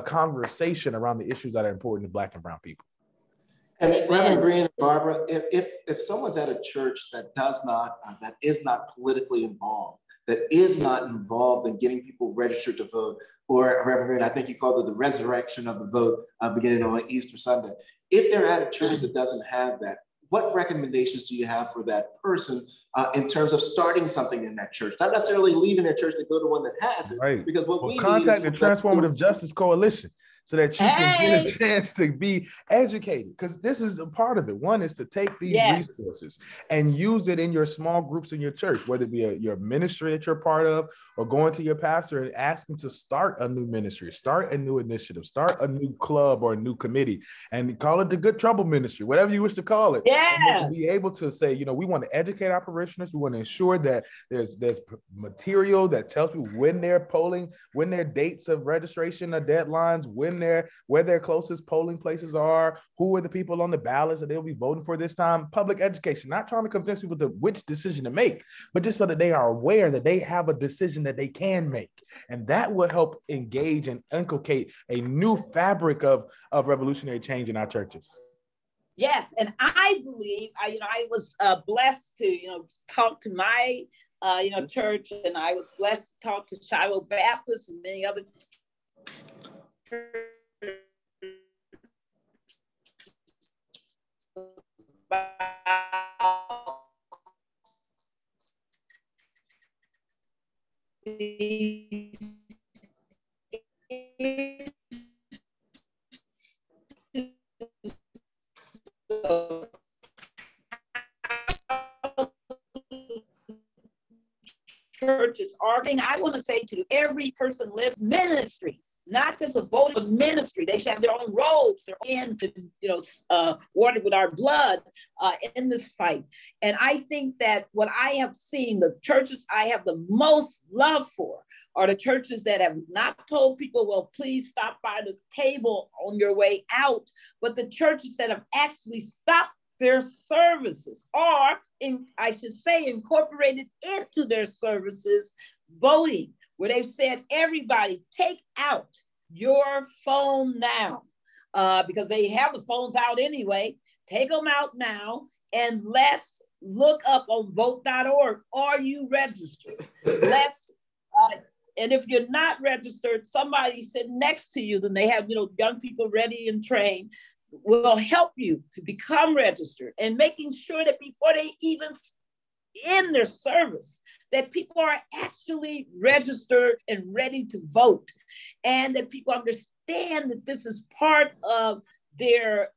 conversation around the issues that are important to Black and brown people. And Reverend Green and Barbara, if someone's at a church that is not politically involved, that is not involved in getting people registered to vote, or Reverend Green, I think you called it the resurrection of the vote beginning on Easter Sunday. If they're at a church that doesn't have that, what recommendations do you have for that person in terms of starting something in that church? Not necessarily leaving their church to go to one that has it, right? Because what we contact need the Transformative Justice Coalition, so that you can get a chance to be educated, because this is a part of it. One is to take these resources and use it in your small groups in your church, whether it be your ministry that you're part of, or going to your pastor and asking to start a new ministry, start a new initiative, start a new club or a new committee, and call it the Good Trouble Ministry, whatever you wish to call it. And be able to say, you know, we want to educate our parishioners. We want to ensure that there's material that tells people when they're polling, when their dates of registration or deadlines, where their closest polling places are, who are the people on the ballots that they'll be voting for this time. Public education, not trying to convince people to which decision to make, but just so that they are aware that they have a decision that they can make. And that will help engage and inculcate a new fabric of revolutionary change in our churches. Yes, and I believe, I was blessed to, talk to my, church, and I was blessed to talk to Shiloh Baptist and many other churches arguing. I want to say to every person, let's ministry, not just a vote, but ministry. They should have their own robes. They're in, watered with our blood in this fight. And I think that what I have seen, the churches I have the most love for are the churches that have not told people, well, please stop by this table on your way out, but the churches that have actually stopped their services, or incorporated into their services voting, where they've said, everybody take out your phone now, because they have the phones out anyway. Take them out now, and let's look up on vote.org. Are you registered? And if you're not registered, somebody sitting next to you, then they have, young people ready and trained. will help you to become registered, and making sure that before they even end their service, that people are actually registered and ready to vote, and that people understand that this is part of their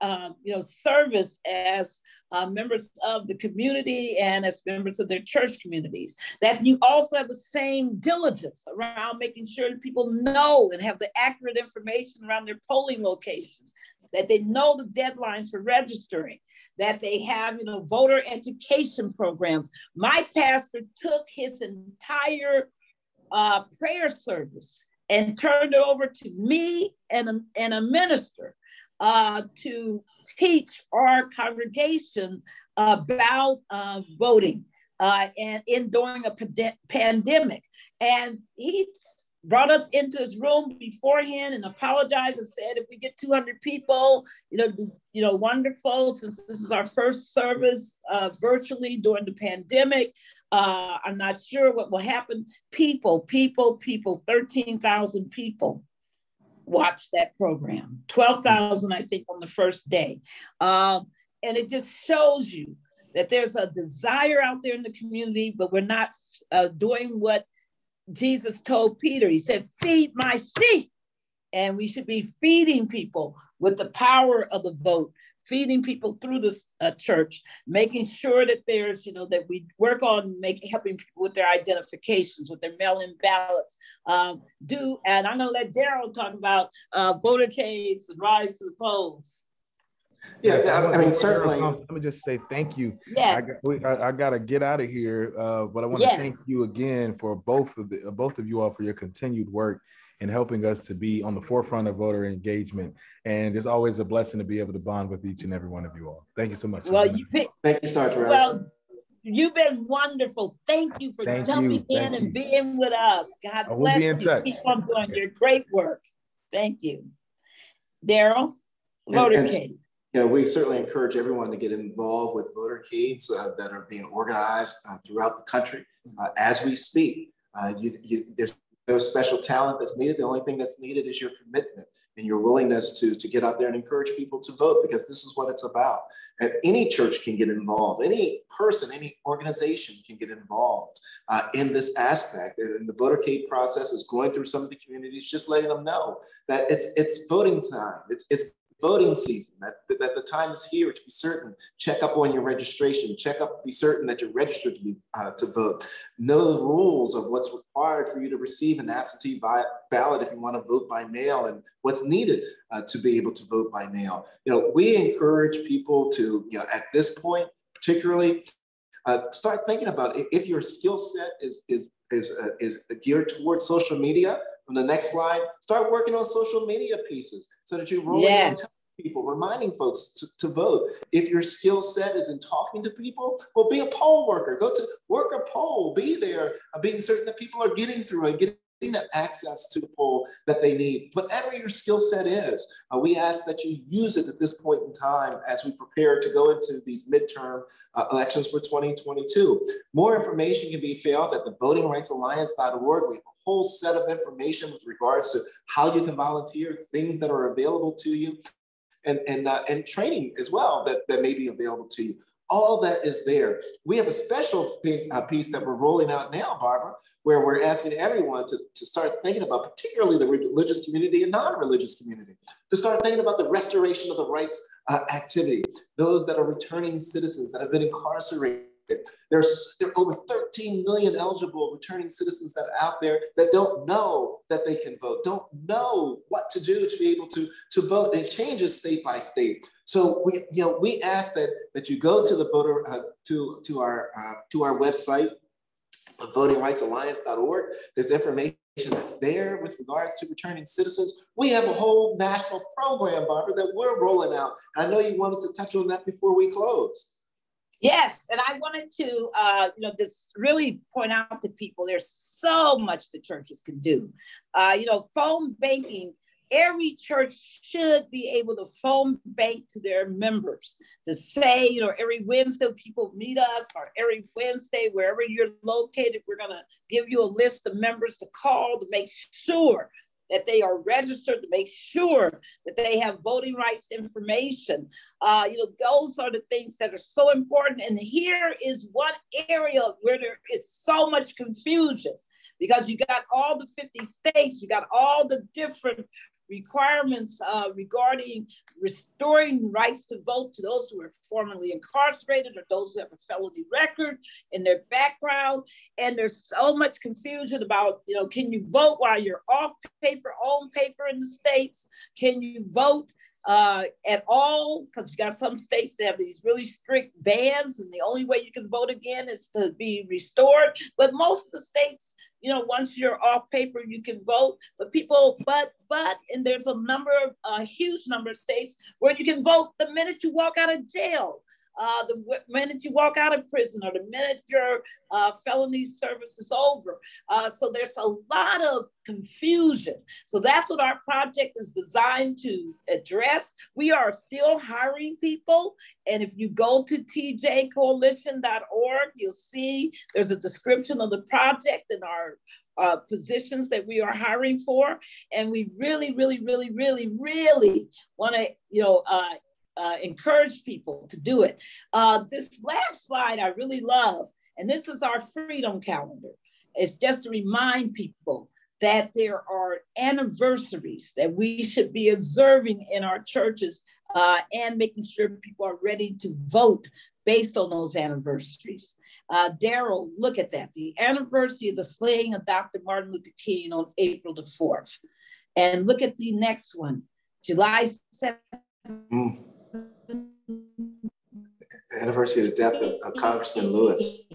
service as members of the community and as members of their church communities. That you also have the same diligence around making sure that people know and have the accurate information around their polling locations, that they know the deadlines for registering, that they have, voter education programs. My pastor took his entire prayer service and turned it over to me and a minister to teach our congregation about voting and during a pandemic. And he brought us into his room beforehand and apologized and said, if we get 200 people, wonderful, since this is our first service virtually during the pandemic. I'm not sure what will happen. People, 13,000 people watched that program, 12,000, I think, on the first day. And it just shows you that there's a desire out there in the community, but we're not doing what Jesus told Peter. He said, feed my sheep. And we should be feeding people with the power of the vote, feeding people through this church, making sure that there's, that we work on helping people with their identifications, with their mail-in ballots. And I'm going to let Daryl talk about votercades and rise to the polls. Yeah, I mean, certainly. Let me just say thank you. Yes. I got to get out of here, but I want to thank you again for both of you all for your continued work in helping us to be on the forefront of voter engagement. And it's always a blessing to be able to bond with each and every one of you all. Thank you so much. Well, thank you, Sergeant. Well, you've been wonderful. Thank you for jumping in and being with us. God bless you. Keep on doing your great work. Thank you. Daryl, votercade. We certainly encourage everyone to get involved with votercades that are being organized throughout the country as we speak. There's no special talent that's needed. The only thing that's needed is your commitment and your willingness to get out there and encourage people to vote, because this is what it's about. And any church can get involved. Any person, any organization can get involved in this aspect. And the votercade process is going through some of the communities, just letting them know that it's voting time. It's voting season, that the time is here to be certain. Check up on your registration, be certain that you're registered to vote. Know the rules of what's required for you to receive an absentee ballot if you want to vote by mail, and what's needed to be able to vote by mail. We encourage people to, at this point, particularly, start thinking about if your skill set is geared towards social media. On the next slide, start working on social media pieces so that you're rolling out people, reminding folks to vote. If your skill set is in talking to people, well, be a poll worker. Go to work a poll, be there, being certain that people are getting through and getting the access to the poll that they need. Whatever your skill set is, we ask that you use it at this point in time as we prepare to go into these midterm elections for 2022. More information can be found at the votingrightsalliance.org. We have a whole set of information with regards to how you can volunteer, things that are available to you, and training as well that may be available to you. All that is there. We have a special piece that we're rolling out now, Barbara, where we're asking everyone to start thinking about, particularly the religious community and non-religious community, to start thinking about the restoration of the rights activity, those that are returning citizens that have been incarcerated. There are over 13 million eligible returning citizens that are out there that don't know that they can vote, don't know what to do to be able to vote. It changes state by state. So we ask that you go to the voter to our website, votingrightsalliance.org. There's information that's there with regards to returning citizens. We have a whole national program, Barbara, that we're rolling out. I know you wanted to touch on that before we close. Yes, and I wanted to, just really point out to people, there's so much the churches can do. Phone banking, every church should be able to phone bank to their members to say, every Wednesday people meet us, or every Wednesday, wherever you're located, we're going to give you a list of members to call to make sure that they are registered, to make sure that they have voting rights information. Those are the things that are so important. And here is one area where there is so much confusion, because you got all the 50 states, you got all the different requirements regarding restoring rights to vote to those who are formerly incarcerated or those who have a felony record in their background. And there's so much confusion about, can you vote while you're off paper, on paper in the states? Can you vote at all? Because you got some states that have these really strict bans, and the only way you can vote again is to be restored. But most of the states, once you're off paper, you can vote. But and there's a huge number of states where you can vote the minute you walk out of jail, the minute you walk out of prison, or the minute your felony service is over. So there's a lot of confusion. So that's what our project is designed to address. We are still hiring people. And if you go to tjcoalition.org, you'll see there's a description of the project and our positions that we are hiring for. And we really, really, really, really, really want to, encourage people to do it. This last slide I really love, and this is our freedom calendar. It's just to remind people that there are anniversaries that we should be observing in our churches and making sure people are ready to vote based on those anniversaries. Daryl, look at that. The anniversary of the slaying of Dr. Martin Luther King on April the 4th. And look at the next one, July 7th. Anniversary of the death of Congressman Lewis.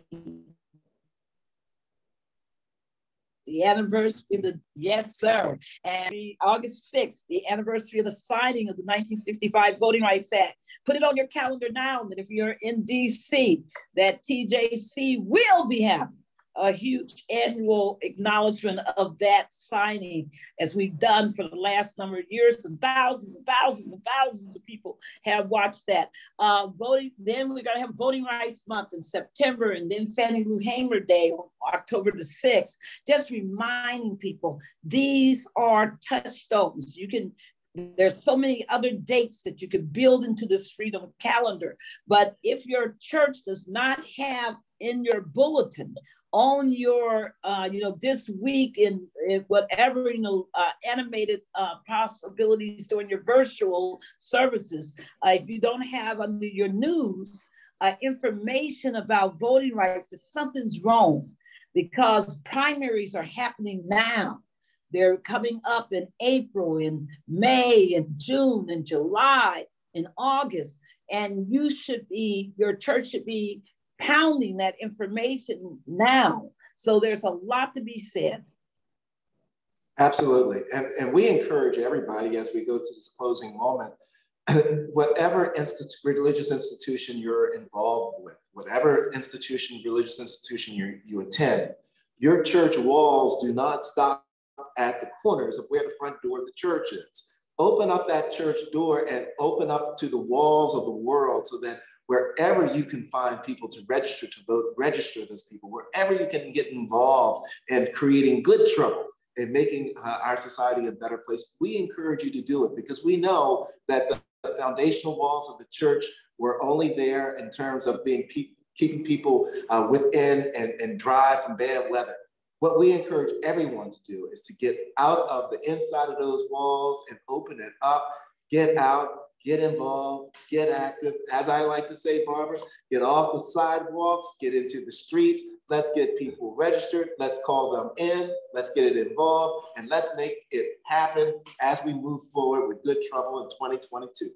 The anniversary of yes, sir. And August 6th, the anniversary of the signing of the 1965 Voting Rights Act. Put it on your calendar now that if you're in DC, that TJC will be having a huge annual acknowledgement of that signing, as we've done for the last number of years, and thousands and thousands and thousands of people have watched that. Voting. Then we're going to have Voting Rights Month in September, and then Fannie Lou Hamer Day on October the 6th. Just reminding people, these are touchstones. There's so many other dates that you could build into this freedom calendar. But if your church does not have in your bulletin, on your, this week in whatever, animated possibilities during your virtual services, if you don't have under your news information about voting rights, that something's wrong, because primaries are happening now. They're coming up in April, in May, in June, in July, in August, and your church should be pounding that information now. So there's a lot to be said. Absolutely. And we encourage everybody as we go to this closing moment, whatever religious institution you're involved with, whatever religious institution you attend, your church walls do not stop at the corners of where the front door of the church is. Open up that church door and open up to the walls of the world, so that wherever you can find people to register to vote, register those people. Wherever you can get involved in creating good trouble and making our society a better place, we encourage you to do it, because we know that the foundational walls of the church were only there in terms of keeping people within and dry from bad weather. What we encourage everyone to do is to get out of the inside of those walls and open it up, get out, get involved, get active. As I like to say, Barbara, get off the sidewalks, get into the streets. Let's get people registered. Let's call them in. Let's get it involved, and let's make it happen as we move forward with Good Trouble in 2022.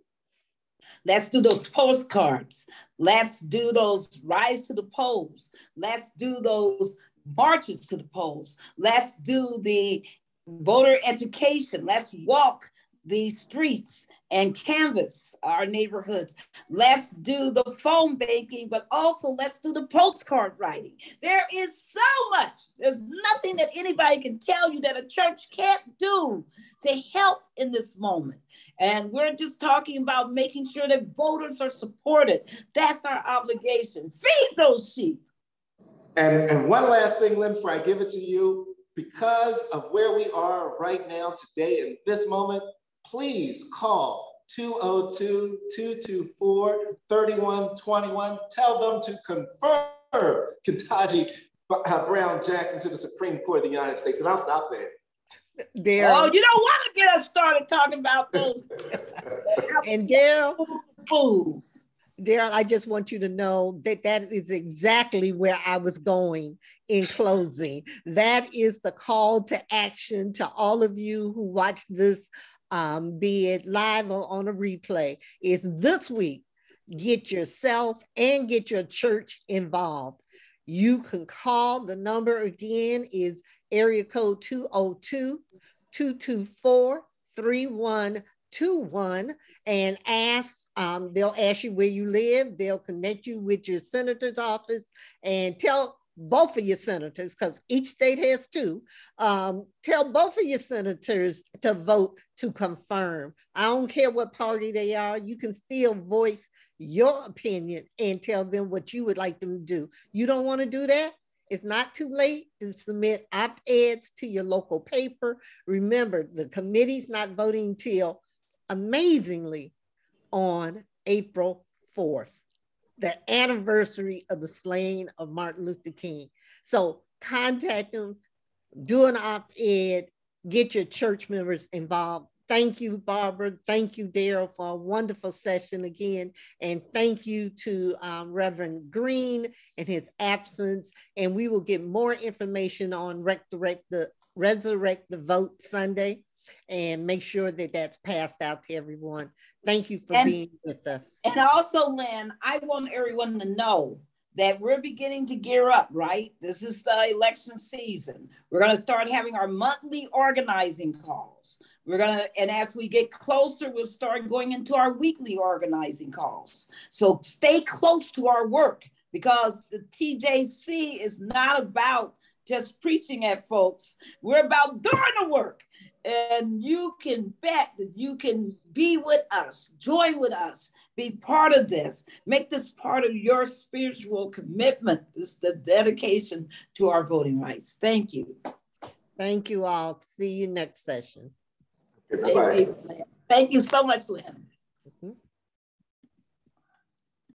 Let's do those postcards. Let's do those rides to the polls. Let's do those marches to the polls. Let's do the voter education. Let's walk the streets and canvass our neighborhoods. Let's do the phone banking, but also let's do the postcard writing. There is so much. There's nothing that anybody can tell you that a church can't do to help in this moment. And we're just talking about making sure that voters are supported. That's our obligation. Feed those sheep. And one last thing, Lynn, before I give it to you, because of where we are right now today in this moment, please call 202-224-3121. Tell them to confirm Ketanji Brown Jackson to the Supreme Court of the United States. And I'll stop there. Daryl. Oh, you don't want to get us started talking about those. And Daryl, fools. Daryl, I just want you to know that that is exactly where I was going in closing. That is the call to action to all of you who watch this, be it live or on a replay, is this week, get yourself and get your church involved. You can call, the number again is area code 202-224-3121 and ask, they'll ask you where you live, they'll connect you with your senator's office and tell both of your senators, because each state has two, tell both of your senators to vote to confirm. I don't care what party they are, you can still voice your opinion and tell them what you would like them to do. You don't want to do that? It's not too late to submit op-eds to your local paper. Remember, the committee's not voting till, amazingly, on April 4th, the anniversary of the slaying of Martin Luther King. So contact them, do an op-ed, get your church members involved. Thank you, Barbara. Thank you, Daryl, for a wonderful session again. And thank you to Reverend Green in his absence. And we will get more information on Resurrect the Vote Sunday and make sure that that's passed out to everyone. Thank you for being with us. And also, Lynn, I want everyone to know that we're beginning to gear up, right? This is the election season. We're going to start having our monthly organizing calls. And as we get closer, we'll start going into our weekly organizing calls. So stay close to our work, because the TJC is not about just preaching at folks. We're about doing the work. And you can bet that you can be with us, join with us, be part of this, make this part of your spiritual commitment. This is the dedication to our voting rights. Thank you. Thank you all. See you next session. Okay, bye-bye. Thank you so much, Lynn.